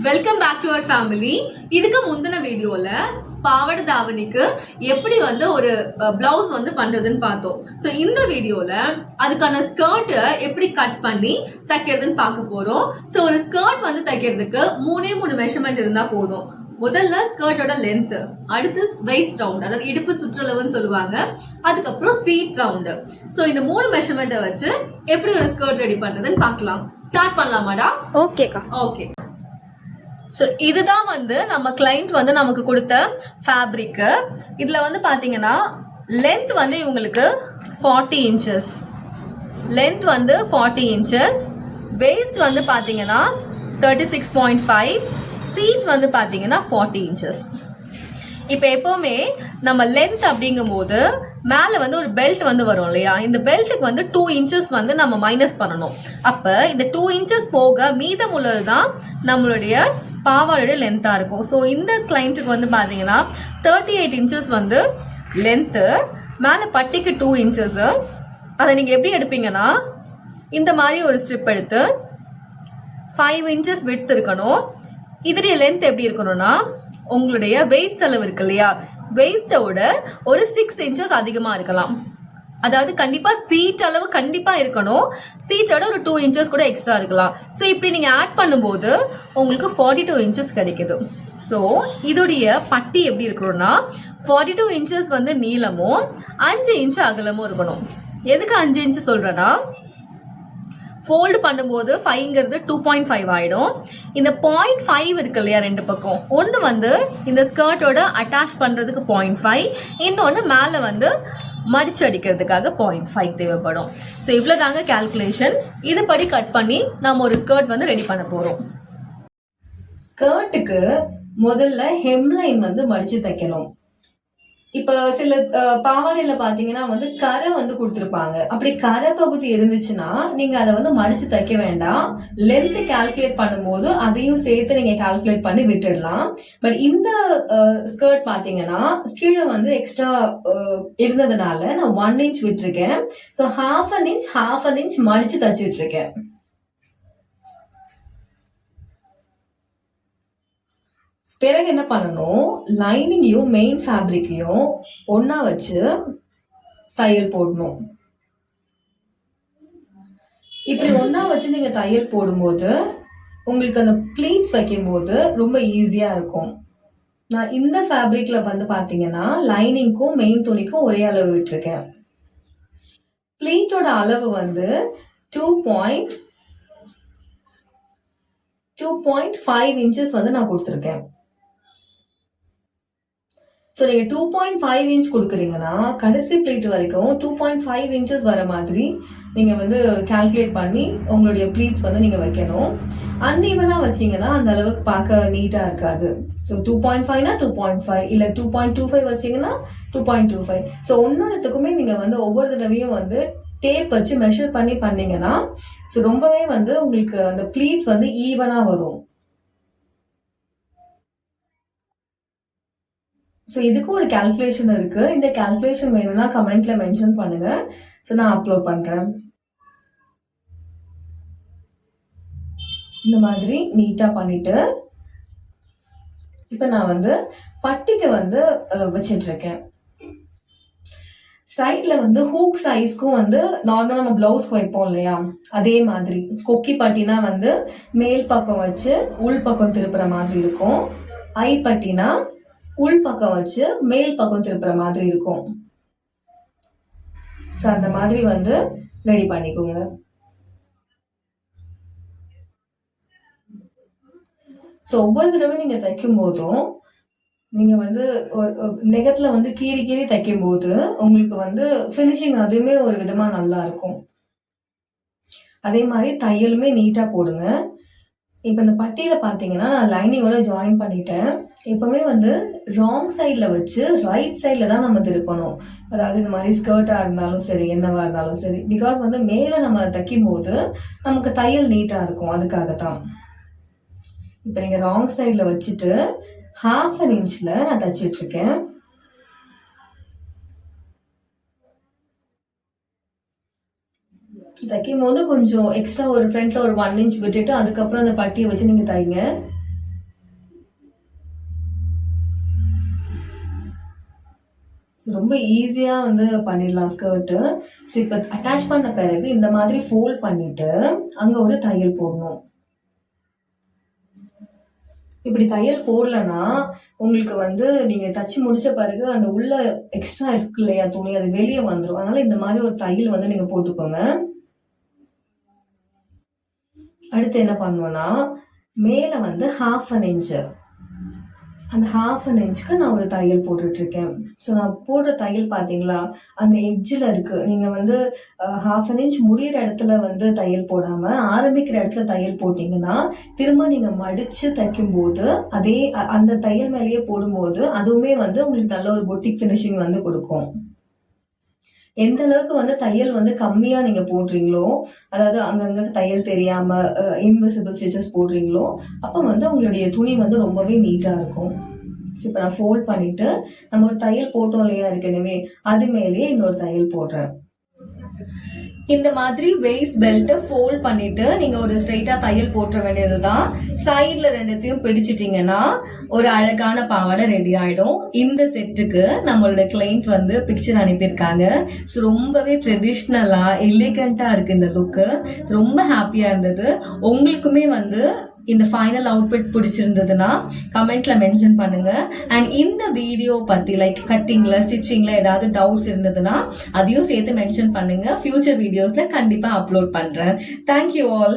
Welcome back to our family. இதுக்கு முந்தின வீடியோல பாவாடை தாவணிக்கு எப்படி ஒரு பிளவுஸ் பண்றதுன்னு பார்த்தோம். ஸோ இந்த வீடியோல அதுக்கான ஸ்கர்ட் எப்படி கட் பண்ணி தைக்கிறதுன்னு பார்க்க போறோம். ஸோ ஒரு ஸ்கர்ட் தைக்கிறதுக்கு மூணு மெஷர்மெண்ட் இருந்தா போதும். முதல்ல ஸ்கர்ட்டோட லென்த், அடுத்து வெயிஸ்ட் ரவுண்ட், அதாவது இடுப்பு சுற்றளவுன்னு சொல்லுவாங்க, அதுக்கப்புறம் சீட் ரவுண்ட். ஸோ இந்த 3 மெஷர்மெண்ட்டை வச்சு எப்படி ஒரு ஸ்கர்ட் ரெடி பண்றதுன்னு பார்க்கலாம். ஸ்டார்ட் பண்ணலாமாடா? ஓகேக்கா. ஓகே. ஸோ இதுதான் நம்ம கிளைண்ட் நமக்கு கொடுத்த ஃபேப்ரிக். இதில் பார்த்தீங்கன்னா லென்த் இவங்களுக்கு 40 இன்ச்சஸ், லென்த் 40 இன்ச்சஸ், வெயிஸ்ட் பார்த்தீங்கன்னா 36.5, சீட் பார்த்தீங்கன்னா 40 இன்ச்சஸ். இப்போ எப்போவுமே நம்ம லென்த் அப்படிங்கும் போது மேலே ஒரு பெல்ட் வரும் இல்லையா, இந்த பெல்ட்டுக்கு 2 இன்ச்சஸ் நம்ம மைனஸ் பண்ணணும். அப்போ இந்த 2 இன்ச்சஸ் போக மீதம் உள்ளது தான் நம்மளுடைய பாவாடைய லென்த்தாக இருக்கும். ஸோ இந்த கிளைண்ட்டுக்கு பார்த்தீங்கன்னா 38 இன்ச்சஸ் லென்த்து, மேலே பட்டிக்கு 2 இன்ச்சஸ். அதை நீங்கள் எப்படி எடுப்பீங்கன்னா இந்த மாதிரி ஒரு ஸ்ட்ரிப் எடுத்து 5 இன்ச்சஸ் விட்த் இருக்கணும். இதோடைய லென்த் எப்படி இருக்கணும்னா உங்களுடைய வெயிஸ்ட் அளவு இருக்கு இல்லையா, வெயிஸ்டோட ஒரு 6 இன்ச்சஸ் அதிகமா இருக்கலாம். அதாவது கண்டிப்பா சீட் அளவு கண்டிப்பா இருக்கணும், சீட்டோட ஒரு 2 இன்ச்சஸ் கூட எக்ஸ்ட்ரா இருக்கலாம். ஸோ இப்படி நீங்க ஆட் பண்ணும்போது உங்களுக்கு 42 இன்ச்சஸ் கிடைக்குது. ஸோ இதோடைய பட்டி எப்படி இருக்கணும்னா 42 இன்ச்சஸ் நீளமும் 5 இன்ச்சு அகலமும் இருக்கணும். எதுக்கு 5 இன்ச்சு சொல்றேன்னா, ஃபோல்டு பண்ணும்போது 5ங்கிறது 2.5 ஆயிடும். இந்த 0.5 இருக்கு இல்லையா, ரெண்டு பக்கம், ஒன்று இந்த ஸ்கர்ட்டோட அட்டாச் பண்றதுக்கு 0.5, இன்னொன்று மேலே மடிச்சு அடிக்கிறதுக்காக 0.5 தேவைப்படும். ஸோ இவ்வளோ தாங்க கால்குலேஷன். இதுபடி கட் பண்ணி நம்ம ஒரு ஸ்கர்ட் ரெடி பண்ண போறோம். ஸ்கர்ட்டுக்கு முதல்ல ஹெம்லைன் மடிச்சு தைக்கணும். இப்ப சில பாவாடையில பாத்தீங்கன்னா கரை கொடுத்துருப்பாங்க. அப்படி கரை பகுதி இருந்துச்சுன்னா நீங்க அதை மடிச்சு தைக்க வேண்டாம். லென்த் கால்குலேட் பண்ணும்போது அதையும் சேர்த்து நீங்க கால்குலேட் பண்ணி விட்டுடலாம். பட் இந்த ஸ்கர்ட் பாத்தீங்கன்னா கீழே எக்ஸ்ட்ரா இருந்ததுனால நான் 1 இன்ச் விட்டுருக்கேன். ஸோ half an inch மடிச்சு தச்சுட்டு இருக்கேன். பிறகு என்ன பண்ணணும், லைனிங்கையும் மெயின் ஃபேப்ரிக்கையும் ஒன்னா வச்சு தையல் போடணும். இப்படி ஒன்னா வச்சு நீங்க தையல் போடும்போது உங்களுக்கு அந்த ப்ளீட்ஸ் வைக்கும் போது ரொம்ப ஈஸியா இருக்கும். நான் இந்த ஃபேப்ரிக்ல பாத்தீங்கன்னா லைனிங்க்கும் மெயின் துணிக்கும் ஒரே அளவு விட்டுருக்கேன். ப்ளீட்டோட அளவு 2.5 இன்ச்சஸ் நான் கொடுத்துருக்கேன். ஸோ நீங்க 2.5 இன்ச் கொடுக்குறீங்கன்னா கடைசி பிளீட் வரைக்கும் 2.5 இன்ச்சஸ் வர மாதிரி நீங்க கால்குலேட் பண்ணி உங்களுடைய பிளீட்ஸ் நீங்க வைக்கணும். அன்இவனா வச்சீங்கன்னா அந்த அளவுக்கு பார்க்க நீட்டா இருக்காது. ஸோ 2.5னா 2.5, இல்ல 2.25 வச்சீங்கன்னா 2.25. ஸோ ஒன்னொன்னுத்துக்குமே நீங்க ஒவ்வொரு தடவையும் டேப் வச்சு மெஷர் பண்ணி பண்ணீங்கன்னா ஸோ ரொம்பவே உங்களுக்கு அந்த பிளீட்ஸ் ஈவனா வரும். ஸோ இதுக்கும் ஒரு கால்குலேஷன் இருக்கு. இந்த கால்குலேஷன் வேணும்னா கமெண்ட்ல மென்ஷன் பண்ணுங்க. ஸோ நான் அப்லோட் பண்றேன். இந்த மாதிரி நீட்டா பண்ணிட்டு இப்ப நான் பட்டிக்கு வச்சிட்டு இருக்கேன். சைட்ல ஹூக் சைஸ்க்கும் நார்மலா நம்ம பிளவுஸ்க்கு வைப்போம் இல்லையா, அதே மாதிரி கொக்கி பட்டினா மேல் பக்கம் வச்சு உள் பக்கம் திருப்புற மாதிரி இருக்கும். ஐ பட்டினா உள் பக்கம் வச்சு மேல் பக்கம் திருப்புற மாதிரி இருக்கும். ஸோ அந்த மாதிரி ரெடி பண்ணிக்கோங்க. ஸோ ஒவ்வொரு தடவை நீங்க தைக்கும் போதும் நீங்க நெகத்துல கீறி கீறி தைக்கும் போது உங்களுக்கு ஃபினிஷிங் அதுவுமே ஒரு விதமா நல்லா இருக்கும். அதே மாதிரி தையலுமே நீட்டா போடுங்க. இப்ப இந்த பட்டியில பாத்தீங்கன்னா நான் லைனிங்கோட ஜாயின் பண்ணிட்டேன். எப்பவுமே ராங் சைட்ல வச்சு ரைட் சைட்ல தான் நம்ம திருப்பணும். அதாவது இந்த மாதிரி ஸ்கர்ட்டா இருந்தாலும் சரி, என்னவா இருந்தாலும் சரி, பிகாஸ் மேல நம்ம தைக்கும் போது நமக்கு தையல் நீட்டா இருக்கும். அதுக்காகத்தான் இப்ப நீங்க ராங் சைட்ல வச்சுட்டு half an inchல நான் தச்சிட்டு இருக்கேன். தைக்கும் போது கொஞ்சம் எக்ஸ்ட்ரா ஒரு ஃப்ரண்ட்ல ஒரு 1 இன்ச் விட்டுட்டு அதுக்கப்புறம் அந்த பட்டியை வச்சு நீங்க தைங்க. ரொம்ப ஈஸியாக வந்து பண்ணிடலாம் ஸ்கர்ட்டு. ஸோ இப்போ அட்டாச் பண்ண பிறகு இந்த மாதிரி ஃபோல்ட் பண்ணிட்டு அங்கே ஒரு தையல் போடணும். இப்படி தையல் போடலன்னா உங்களுக்கு வந்து நீங்க தச்சு முடிச்ச பிறகு அந்த உள்ள எக்ஸ்ட்ரா இருக்கு இல்லையா துணி, அது வெளியே வந்துடும். அதனால இந்த மாதிரி ஒரு தையல் வந்து நீங்க போட்டுக்கோங்க. அடுத்து என்ன பண்ணுவோம்னா, மேல வந்து 1/2 இன்ச்சு, அந்த 1/2 இன்ச்சுக்கு நான் ஒரு தையல் போட்டுட்டு இருக்கேன். ஸோ நான் போடுற தையல் பார்த்தீங்களா, அந்த எட்ஜில் இருக்கு. நீங்க வந்து 1/2 இன்ச் முடிகிற இடத்துல வந்து தையல் போடாம ஆரம்பிக்கிற இடத்துல தையல் போட்டீங்கன்னா திரும்ப நீங்க மடிச்சு தைக்கும்போது அதே அந்த தையல் மேலேயே போடும்போது அதுவுமே வந்து உங்களுக்கு நல்ல ஒரு பொட்டிக் ஃபினிஷிங் வந்து கொடுக்கும். எந்த அளவுக்கு வந்து தையல் வந்து கம்மியா நீங்க போடுறீங்களோ, அதாவது அங்கங்க தையல் தெரியாம இன்விசிபிள் ஸ்டிச்சஸ் போடுறீங்களோ, அப்ப வந்து உங்களுடைய துணி வந்து ரொம்பவே நீட்டா இருக்கும். இப்போ நான் ஃபோல்ட் பண்ணிட்டு நம்ம ஒரு தையல் போட்டோம் இல்லையா ஏற்கனவே, அது மேலேயே இன்னொரு தையல் போடுறேன். இந்த மாதிரி வெயிஸ்ட் பெல்ட் ஃபோல்ட் பண்ணிட்டு நீங்க ஒரு ஸ்ட்ரைட்டா தையல் போட்டுற வேண்டியதுதான். சைட்ல ரெண்டுத்தையும் பிடிச்சிட்டீங்கன்னா ஒரு அழகான பாவாடை ரெடி ஆயிடும். இந்த செட்டுக்கு நம்மளோட கிளைண்ட் வந்து பிக்சர் அனுப்பியிருக்காங்க. ஸோ ரொம்பவே ட்ரெடிஷ்னலா எலிகண்டா இருக்கு இந்த லுக்கு. ரொம்ப ஹாப்பியா இருந்தது. உங்களுக்குமே வந்து இந்த ஃபைனல் அவுட்பிட் பிடிச்சிருந்ததுன்னா கமெண்ட்ல மென்ஷன் பண்ணுங்க. அண்ட் இந்த வீடியோ பத்தி லைக் கட்டிங்ல ஸ்டிச்சிங்ல ஏதாவது டவுட்ஸ் இருந்ததுன்னா அதையும் சேர்த்து மென்ஷன் பண்ணுங்க. ஃபியூச்சர் வீடியோஸ்ல கண்டிப்பா அப்லோட் பண்றேன். Thank you all.